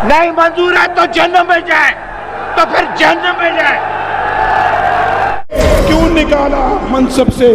नहीं मंजूर है तो जन्नत में जाए, तो फिर जन्नत में जाए। क्यों निकाला मनसब से,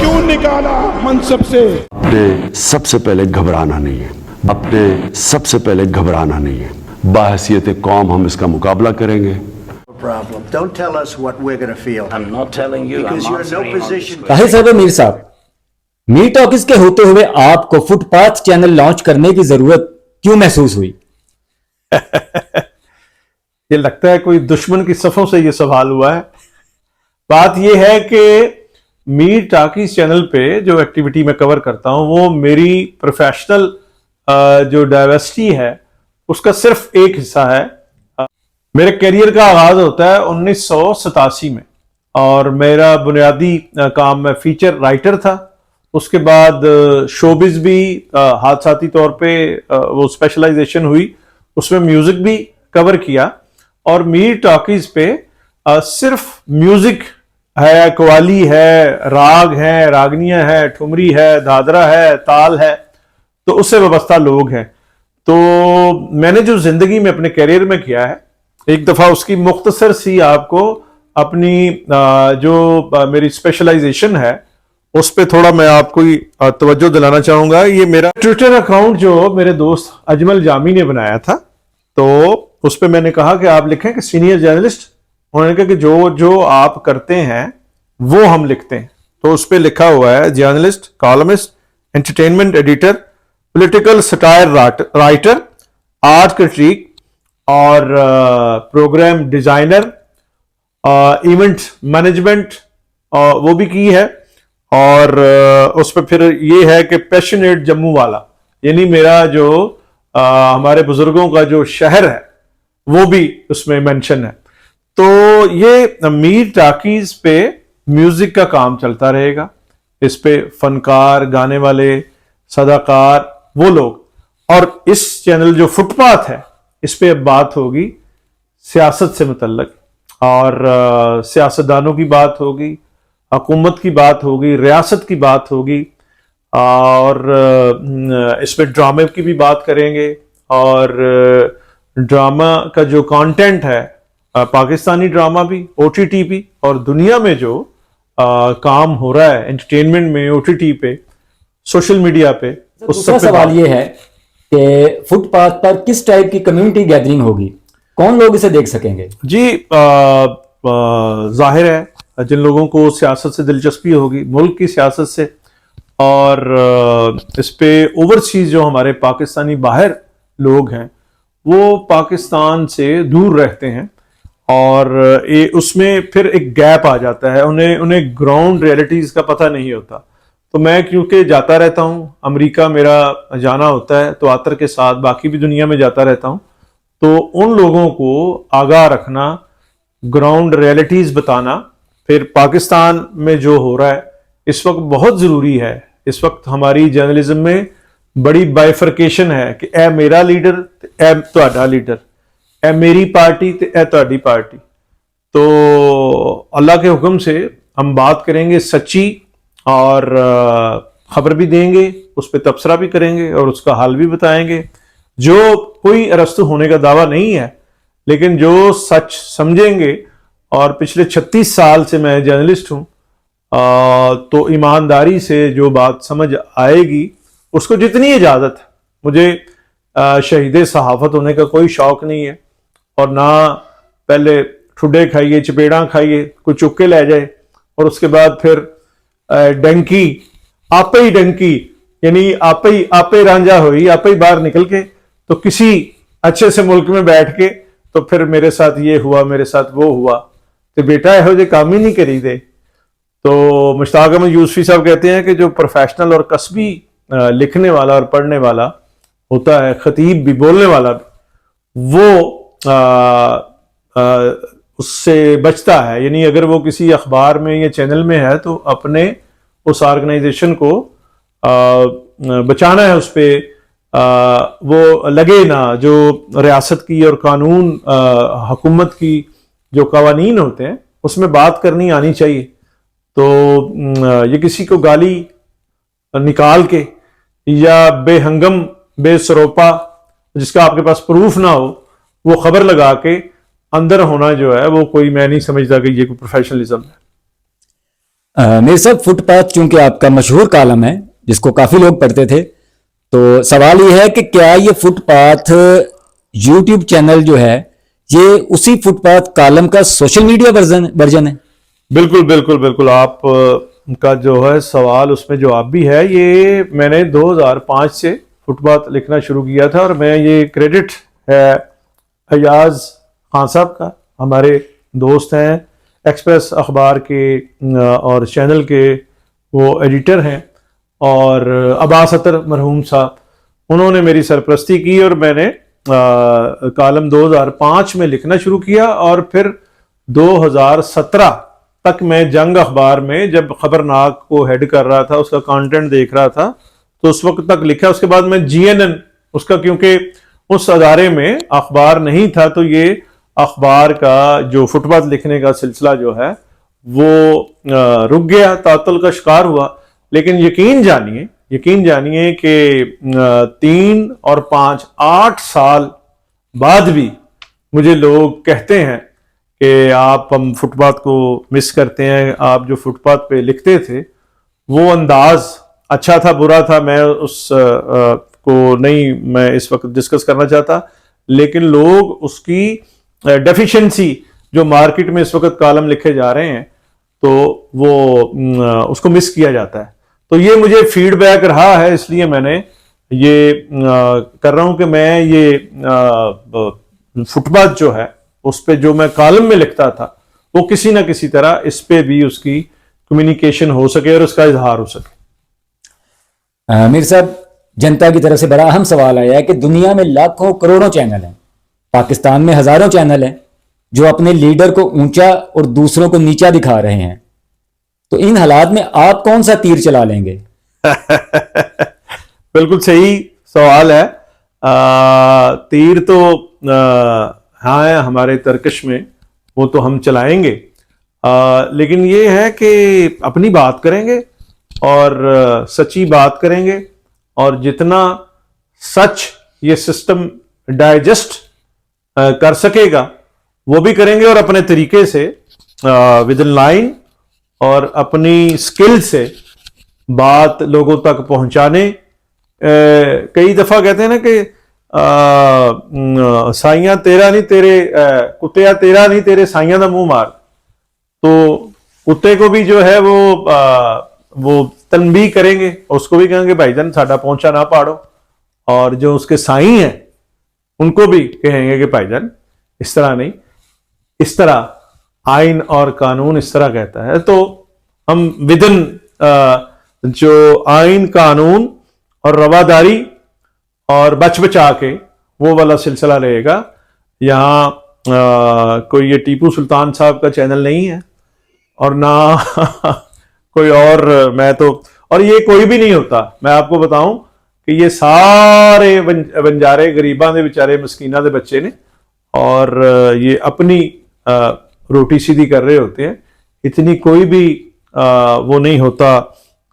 क्यों निकाला मनसब से? अपने सबसे पहले घबराना नहीं है, अपने सबसे पहले घबराना नहीं है। बाहसियत कौम हम इसका मुकाबला करेंगे। Problem. Don't tell us what we're going to feel. I'm not telling you. Because I'm you're in no answering on position. this Tahir साहब, मीर साहब, मीर टॉकीज के होते हुए आपको फुटपाथ चैनल लॉन्च करने की जरूरत क्यों महसूस हुई? ये लगता है कोई दुश्मन की सफों से ये सवाल हुआ है। बात ये है कि मीर टॉकीज चैनल पे जो एक्टिविटी मैं कवर करता हूं वो मेरी प्रोफेशनल जो डाइवर्सिटी है उसका सिर्फ एक हिस्सा है। मेरे करियर का आगाज होता है 1987 में और मेरा बुनियादी काम मैं फीचर राइटर था। उसके बाद शोबिज भी हादसाती तौर पे वो स्पेशलाइजेशन हुई, उसमें म्यूजिक भी कवर किया और मीर टॉकीज पे सिर्फ म्यूजिक है, कवाली है, राग है, रागनियां है, ठुमरी है, दादरा है, ताल है, तो उससे वाबस्ता लोग हैं। तो मैंने जो जिंदगी में अपने करियर में किया है, एक दफा उसकी मुख्तसर सी आपको अपनी जो मेरी स्पेशलाइजेशन है उस पे थोड़ा मैं आपको तवज्जो दिलाना चाहूंगा। ये मेरा ट्विटर अकाउंट जो मेरे दोस्त अजमल जामी ने बनाया था, तो उस पे मैंने कहा कि आप लिखें कि सीनियर जर्नलिस्ट। उन्होंने कहा कि जो जो आप करते हैं वो हम लिखते हैं, तो उस पे लिखा हुआ है journalist, columnist, entertainment editor, political satire writer, art critic और प्रोग्राम डिजाइनर, इवेंट मैनेजमेंट वो भी की है। और उस पर फिर ये है कि पैशनेट जम्मू वाला, यानी मेरा जो हमारे बुजुर्गों का जो शहर है वो भी उसमें मेंशन है। तो ये मीर टॉकीज पे म्यूजिक का काम चलता रहेगा। इस पे फनकार, गाने वाले, सदाकार वो लोग, और इस चैनल जो फुटपाथ है इस पे अब बात होगी सियासत से मुतल्लक, और सियासतदानों की बात होगी, हुकूमत की बात होगी, रियासत की बात होगी, और इस पे ड्रामे की भी बात करेंगे। और ड्रामा का जो कंटेंट है, पाकिस्तानी ड्रामा भी, ओटीटी भी, और दुनिया में जो काम हो रहा है एंटरटेनमेंट में, ओटीटी पे, सोशल मीडिया पे, उस दूसरा सवाल ये है कि फुटपाथ पर किस टाइप की कम्युनिटी गैदरिंग होगी, कौन लोग इसे देख सकेंगे? जी, जाहिर है जिन लोगों को सियासत से दिलचस्पी होगी, मुल्क की सियासत से, और इस पे ओवरसीज जो हमारे पाकिस्तानी बाहर लोग हैं वो पाकिस्तान से दूर रहते हैं, और उसमें फिर एक गैप आ जाता है, उन्हें ग्राउंड रियलिटीज का पता नहीं होता। तो मैं क्योंकि जाता रहता हूँ, अमेरिका मेरा जाना होता है तो आतर के साथ, बाकी भी दुनिया में जाता रहता हूँ, तो उन लोगों को आगाह रखना, ग्राउंड रियलिटीज बताना, फिर पाकिस्तान में जो हो रहा है इस वक्त बहुत ज़रूरी है। इस वक्त हमारी जर्नलिज्म में बड़ी बाइफर्केशन है कि ए मेरा लीडर ते ए तुहाडा लीडर, ए मेरी पार्टी ते ए तुहाडी पार्टी। तो अल्लाह के हुक्म से हम बात करेंगे सच्ची, और खबर भी देंगे, उस पर तबसरा भी करेंगे और उसका हाल भी बताएंगे। जो कोई अरस्तु होने का दावा नहीं है, लेकिन जो सच समझेंगे, और पिछले 36 साल से मैं जर्नलिस्ट हूं, तो ईमानदारी से जो बात समझ आएगी उसको जितनी इजाज़त है। मुझे शहीद सहाफ़त होने का कोई शौक नहीं है, और ना पहले ठुड्डे खाइए, चपेड़ा खाइए, कोई चुक के ले जाए, और उसके बाद फिर डंकी आपे ही डंकी, यानी आपे रांझा हुई, आपे ही बाहर निकल के, तो किसी अच्छे से मुल्क में बैठ के तो फिर मेरे साथ ये हुआ, मेरे साथ वो हुआ, तो बेटा यहो जे काम ही नहीं करी दे। तो मुश्ताक अहमद यूसुफी साहब कहते हैं कि जो प्रोफेशनल और कसबी लिखने वाला और पढ़ने वाला होता है, खतीब भी, बोलने वाला भी, वो उससे बचता है। यानी अगर वो किसी अखबार में या चैनल में है तो अपने उस ऑर्गेनाइजेशन को बचाना है, उस पर वो लगे ना। जो रियासत की और कानून हुकूमत की जो कवानीन होते हैं उसमें बात करनी आनी चाहिए। तो ये किसी को गाली निकाल के या बेहंगम बेसरोपा जिसका आपके पास प्रूफ ना हो वो खबर लगा के अंदर होना जो है वो कोई, मैं नहीं समझता कि ये कोई प्रोफेशनलिज्म है। मेरे साहब, फुटपाथ चूंकि आपका मशहूर कालम है जिसको काफी लोग पढ़ते थे, तो सवाल ये है कि क्या ये फुटपाथ यूट्यूब चैनल जो है ये उसी फुटपाथ कालम का सोशल मीडिया वर्जन है? बिल्कुल बिल्कुल बिल्कुल, आप का जो है सवाल उसमें जवाब भी है। ये मैंने 2005 से फुटपाथ लिखना शुरू किया था और मैं, ये क्रेडिट है अयाज खान साहब का, हमारे दोस्त हैं, एक्सप्रेस अखबार के और चैनल के वो एडिटर हैं, और अब्बास अतर मरहूम साहब, उन्होंने मेरी सरपरस्ती की और मैंने कालम 2005 में लिखना शुरू किया। और फिर 2017 तक मैं जंग अखबार में, जब खबरनाक को हेड कर रहा था, उसका कंटेंट देख रहा था, तो उस वक्त तक लिखा। उसके बाद मैं GNN उसका, क्योंकि उस अदारे में अखबार नहीं था, तो ये अखबार का जो फुटपाथ लिखने का सिलसिला जो है वो रुक गया, तातल का शिकार हुआ। लेकिन यकीन जानिए कि 3 और 5, 8 साल बाद भी मुझे लोग कहते हैं कि हम फुटपाथ को मिस करते हैं, आप जो फुटपाथ पे लिखते थे वो अंदाज अच्छा था बुरा था, मैं उस को नहीं मैं इस वक्त डिस्कस करना चाहता, लेकिन लोग उसकी डेफिशिएंसी, जो मार्केट में इस वक्त कालम लिखे जा रहे हैं, तो वो उसको मिस किया जाता है। तो ये मुझे फीडबैक रहा है, इसलिए मैंने ये कर रहा हूं कि मैं ये फुटपाथ जो है उस पे जो मैं कॉलम में लिखता था वो किसी ना किसी तरह इस पे भी उसकी कम्युनिकेशन हो सके और उसका इजहार हो सके। मीर साहब, जनता की तरफ से बड़ा अहम सवाल आया है कि दुनिया में लाखों करोड़ों चैनल हैं, पाकिस्तान में हजारों चैनल हैं जो अपने लीडर को ऊंचा और दूसरों को नीचा दिखा रहे हैं, तो इन हालात में आप कौन सा तीर चला लेंगे? बिल्कुल सही सवाल है। तीर तो हाँ है हमारे तर्कश में, वो तो हम चलाएंगे, लेकिन ये है कि अपनी बात करेंगे और सच्ची बात करेंगे, और जितना सच ये सिस्टम डाइजेस्ट कर सकेगा वो भी करेंगे, और अपने तरीके से विद इन लाइन और अपनी स्किल से बात लोगों तक पहुंचाने। कई दफा कहते हैं ना कि साइयां तेरा नहीं तेरे कुत्तिया तेरा नहीं तेरे साइयां दा मुंह मार, तो कुत्ते को भी जो है वो तनबीह करेंगे, उसको भी कहेंगे भाईजान साडा पहुंचा ना पाड़ो, और जो उसके साई हैं उनको भी कहेंगे कि भाईजान इस तरह नहीं, इस तरह आइन और कानून इस तरह कहता है। तो हम विदिन जो आइन कानून और रवादारी और बच बचा के वो वाला सिलसिला रहेगा। यहाँ कोई ये टीपू सुल्तान साहब का चैनल नहीं है और ना कोई और, मैं तो, और ये कोई भी नहीं होता। मैं आपको बताऊं कि ये सारे बंजारे गरीबां दे बेचारे मस्कीना दे बच्चे ने, और ये अपनी रोटी सीधी कर रहे होते हैं। इतनी कोई भी वो नहीं होता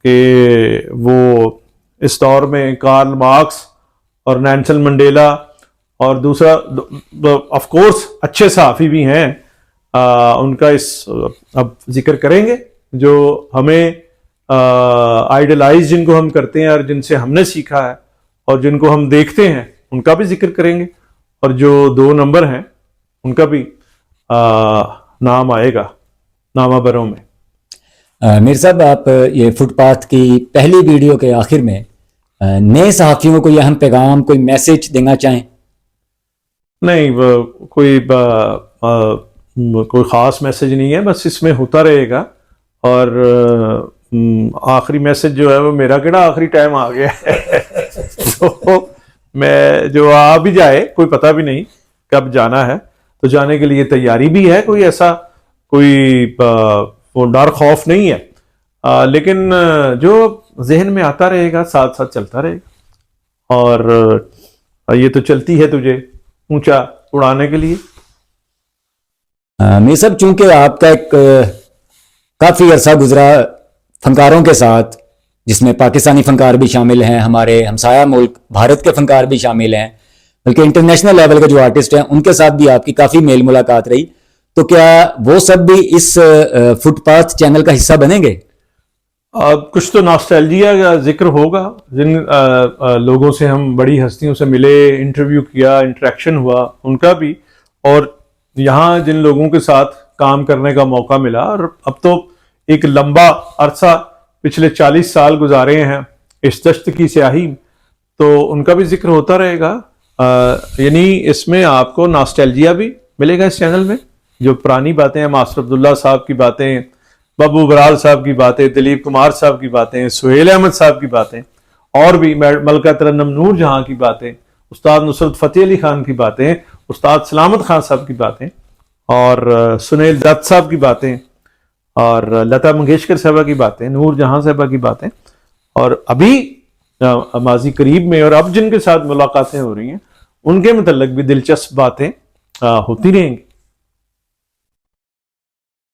कि वो इस दौर में कार्ल मार्क्स और नेल्सन मंडेला और दूसरा ऑफ कोर्स अच्छे सहाफ़ी भी हैं, उनका इस अब जिक्र करेंगे जो हमें आइडलाइज जिनको हम करते हैं और जिनसे हमने सीखा है और जिनको हम देखते हैं उनका भी जिक्र करेंगे, और जो 2 नंबर हैं उनका भी नाम आएगा नामाबरों में। मीर साहब, आप ये फुटपाथ की पहली वीडियो के आखिर में नए सहाफियों को यह हम पैगाम, कोई मैसेज देना चाहें? नहीं, कोई ख़ास मैसेज नहीं है, बस इसमें होता रहेगा। और आखिरी मैसेज जो है वो मेरा केड़ा आखिरी टाइम आ गया है तो मैं जो आ भी जाए, कोई पता भी नहीं कब जाना है, तो जाने के लिए तैयारी भी है, कोई ऐसा कोई वो डर खौफ नहीं है, लेकिन जो जहन में आता रहेगा साथ साथ चलता रहेगा। और ये तो चलती है तुझे ऊंचा उड़ाने के लिए। मैं सब, चूंकि आपका एक काफी अरसा गुजरा फनकारों के साथ, जिसमें पाकिस्तानी फनकार भी शामिल हैं, हमारे हमसाया मुल्क भारत के फनकार भी शामिल हैं, बल्कि इंटरनेशनल लेवल के जो आर्टिस्ट हैं उनके साथ भी आपकी काफी मेल मुलाकात रही, तो क्या वो सब भी इस फुटपाथ चैनल का हिस्सा बनेंगे? कुछ तो नॉस्टैल्जिया का जिक्र होगा, जिन लोगों से हम बड़ी हस्तियों से मिले, इंटरव्यू किया, इंटरेक्शन हुआ, उनका भी, और यहाँ जिन लोगों के साथ काम करने का मौका मिला, और अब तो एक लंबा अरसा पिछले 40 साल गुजारे हैं इस दश्त की स्याही, तो उनका भी जिक्र होता रहेगा। यानी इसमें आपको नॉस्टैल्जिया भी मिलेगा इस चैनल में, जो पुरानी बातें हैं, मास्टर अब्दुल्ला साहब की बातें, बाबू बराल साहब की बातें, दिलीप कुमार साहब की बातें, सुहेल अहमद साहब की बातें, और भी मलका तरन्नुम नूर जहां की बातें, उस्ताद नुसरत फ़तेह अली खान की बातें, उस्ताद सलामत खान साहब की बातें, और सुनील दत्त साहब की बातें, और लता मंगेशकर साहबा की बातें, नूर जहां साहबा की बातें, और अभी माजी करीब में और अब जिनके साथ मुलाकातें हो रही हैं उनके मतलब भी दिलचस्प बातें होती रहेंगी।